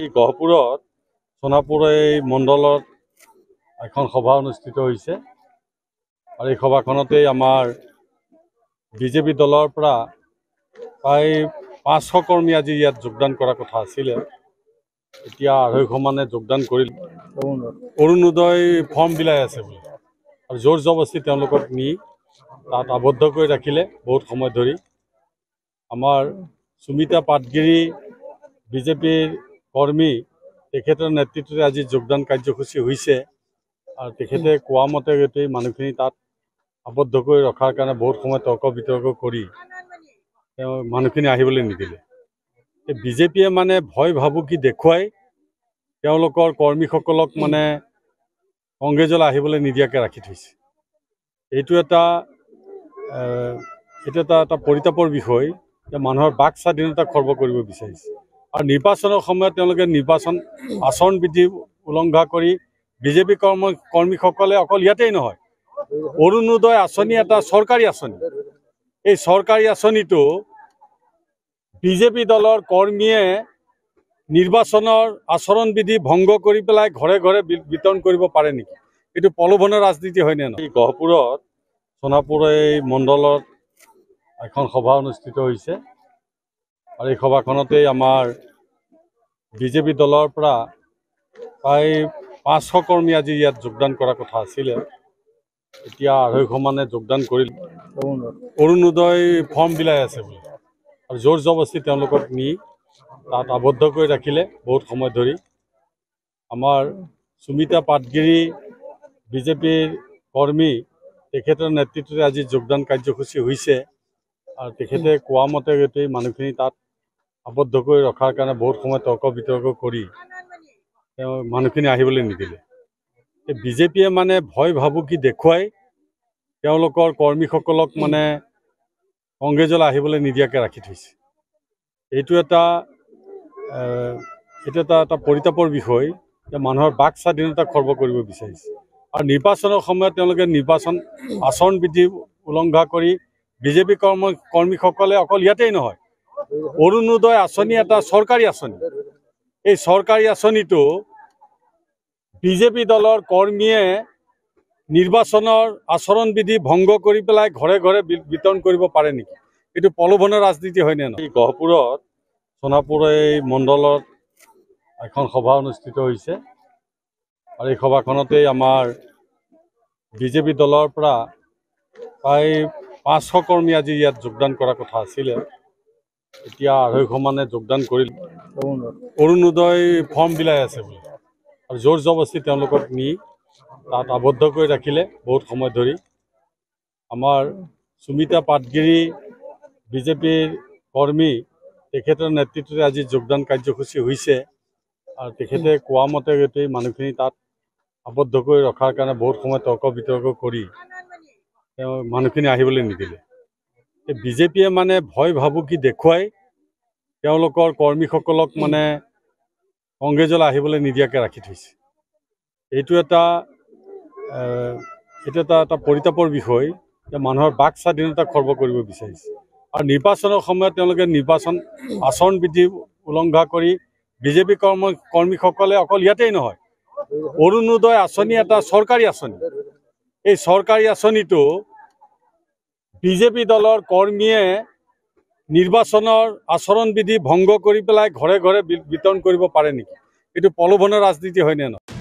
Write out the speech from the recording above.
এই গহপুৰত সোণাপুৰ এই মণ্ডলত এখন সভা অনুষ্ঠিত হৈছে আৰু এই সভাখনতেই আমাৰ বিজেপি দলৰ পৰা প্ৰায় 500 কৰ্মী আজি ইয়াত যোগদান কৰাৰ কথা আছিলে। এতিয়া 250 মানে যোগদান কৰিল। অৰুণোদয় ফৰ্ম বিলাই আছে বুলি আৰু জোৰ জবস্তি তেওঁলোকক নি তাত আবদ্ধ কৰি ৰাখিলে বহুত সময় ধৰি। আমাৰ সুমিতা পাটগিৰি বিজেপিৰ কৰ্মী তেখেতৰ নেতৃত্বত আজি যোগদান কাৰ্যসূচী হৈছে আৰু তেখেতে কোৱা মতে গোটেই মানুহখিনি তাত আবদ্ধ কৰি ৰখাৰ কাৰণে বহুত সময় তৰ্ক বিতৰ্ক কৰি তেওঁ মানুহখিনি আহিবলৈ নিদিলে। বিজেপিয়ে মানে ভয় ভাবুকি দেখুৱাই তেওঁলোকৰ কৰ্মীসকলক মানে কংগ্ৰেছলৈ আহিবলৈ নিদিয়াকৈ ৰাখি থৈছে। এইটো এটা পৰিতাপৰ বিষয় যে মানুহৰ বাক স্বাধীনতা খৰ্ব কৰিব বিচাৰিছে আৰু নিৰ্বাচনৰ সময়ত তেওঁলোকে নিৰ্বাচন আচৰণ বিধি উলংঘা কৰি বিজেপি কৰ্মীসকলে অকল ইয়াতেই নহয়, অৰুণোদয় আঁচনি এটা চৰকাৰী আঁচনি, এই চৰকাৰী আঁচনিটো বিজেপি দলৰ কৰ্মীয়ে নিৰ্বাচনৰ আচৰণ বিধি ভংগ কৰি পেলাই ঘৰে ঘৰে বিতৰণ কৰিব পাৰে নেকি? এইটো প্ৰলোভনৰ ৰাজনীতি হয়নে নহয়? এই গহপুৰত সোণাপুৰ এই মণ্ডলত এখন সভা অনুষ্ঠিত হৈছে আৰু এই সভাখনতেই আমাৰ বিজেপি দলৰ পৰা প্ৰায় 500 কৰ্মী আজি ইয়াত যোগদান কৰাৰ কথা আছিলে। এতিয়া 250 মানে যোগদান কৰিল। অৰুণোদয় ফৰ্ম বিলাই আছে বুলি আৰু জোৰ জবস্তি তেওঁলোকক নি তাত আবদ্ধ কৰি ৰাখিলে বহুত সময় ধৰি। আমাৰ সুমিতা পাটগিৰি বিজেপিৰ কৰ্মী তেখেতৰ নেতৃত্বত আজি যোগদান কাৰ্যসূচী হৈছে আৰু তেখেতে কোৱা মতে গোটেই মানুহখিনি তাত আবদ্ধ কৰি ৰখাৰ কাৰণে বহুত সময় তৰ্ক বিতৰ্ক কৰি তেওঁ মানুহখিনি আহিবলৈ নিদিলে। বিজেপিয়ে মানে ভয় ভাবুকি দেখুৱাই তেওঁলোকৰ কৰ্মীসকলক মানে কংগ্ৰেছলৈ আহিবলৈ নিদিয়াকৈ ৰাখি থৈছে। এইটো এটা পৰিতাপৰ বিষয় যে মানুহৰ বাক স্বাধীনতা খৰ্ব কৰিব বিচাৰিছে আৰু নিৰ্বাচনৰ সময়ত তেওঁলোকে নিৰ্বাচন আচৰণ বিধি উলংঘা কৰি বিজেপি কৰ্মীসকলে অকল ইয়াতেই নহয়, অৰুণোদয় আঁচনি এটা চৰকাৰী আঁচনি, এই চৰকাৰী আঁচনিটো বিজেপি দলৰ কৰ্মীয়ে নিৰ্বাচনৰ আচৰণ বিধি ভংগ কৰি পেলাই ঘৰে ঘৰে বিতৰণ কৰিব পাৰে নেকি? এইটো প্ৰলোভনৰ ৰাজনীতি হয়নে নহয়? এই গহপুৰত সোণাপুৰ এই মণ্ডলত এখন সভা অনুষ্ঠিত হৈছে আৰু এই সভাখনতেই আমাৰ বিজেপি দলৰ পৰা প্ৰায় 500 কৰ্মী আজি ইয়াত যোগদান কৰাৰ কথা আছিলে। এতিয়া 250 মানে যোগদান কৰিল। অৰুণোদয় ফৰ্ম বিলাই আছে বুলি আৰু জোৰ জবস্তি তেওঁলোকক নি তাত আবদ্ধ কৰি ৰাখিলে বহুত সময় ধৰি। আমাৰ সুমিতা পাটগিৰি বিজেপিৰ কৰ্মী তেখেতৰ নেতৃত্বত আজি যোগদান কাৰ্যসূচী হৈছে আৰু তেখেতে কোৱা মতে গোটেই মানুহখিনি তাত আবদ্ধ কৰি ৰখাৰ কাৰণে বহুত সময় তৰ্ক বিতৰ্ক কৰি তেওঁ মানুহখিনি আহিবলৈ নিদিলে। বিজেপিয়ে মানে ভয় ভাবুকি দেখুৱাই তেওঁলোকৰ কৰ্মীসকলক মানে কংগ্ৰেছলৈ আহিবলৈ নিদিয়াকৈ ৰাখি থৈছে। এইটো এটা পৰিতাপৰ বিষয় যে মানুহৰ বাক স্বাধীনতা খৰ্ব কৰিব বিচাৰিছে আৰু নিৰ্বাচনৰ সময়ত তেওঁলোকে নিৰ্বাচন আচৰণ বিধি উলংঘা কৰি বিজেপি কৰ্মীসকলে অকল ইয়াতেই নহয়, অৰুণোদয় আঁচনি এটা চৰকাৰী আঁচনি, এই চৰকাৰী আঁচনিটো বিজেপি দলৰ কৰ্মীয়ে নিৰ্বাচনৰ আচৰণ বিধি ভংগ কৰি পেলাই ঘৰে ঘৰে বিতৰণ কৰিব পাৰে নেকি? এইটো প্ৰলোভনৰ ৰাজনীতি হয়নে নহয়?